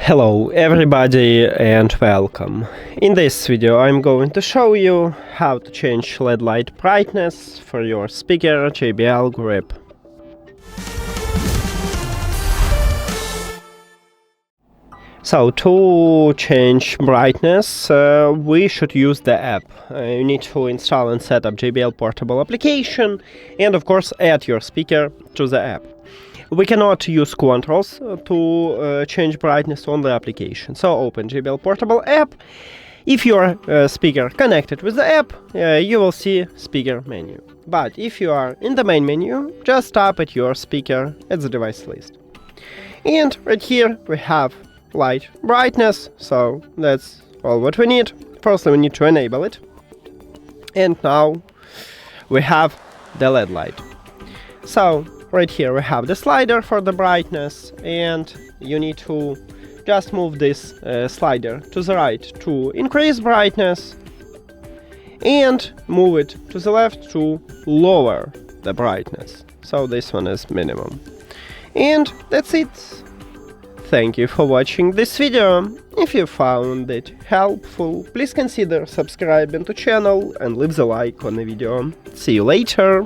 Hello everybody and welcome. In this video I'm going to show you how to change LED light brightness for your speaker JBL Grip. So to change brightness we should use the app. You need to install and set up JBL Portable application and of course add your speaker to the app. We cannot use controls to change brightness on the application. So open JBL Portable app. If your speaker connected with the app, you will see speaker menu. But if you are in the main menu, just tap at your speaker at the device list. And right here we have light brightness, so that's all what we need. First we need to enable it. And now we have the LED light. So right here we have the slider for the brightness, and you need to just move this slider to the right to increase brightness and move it to the left to lower the brightness. So this one is minimum. And that's it. Thank you for watching this video. If you found it helpful, please consider subscribing to channel and leave the like on the video. See you later.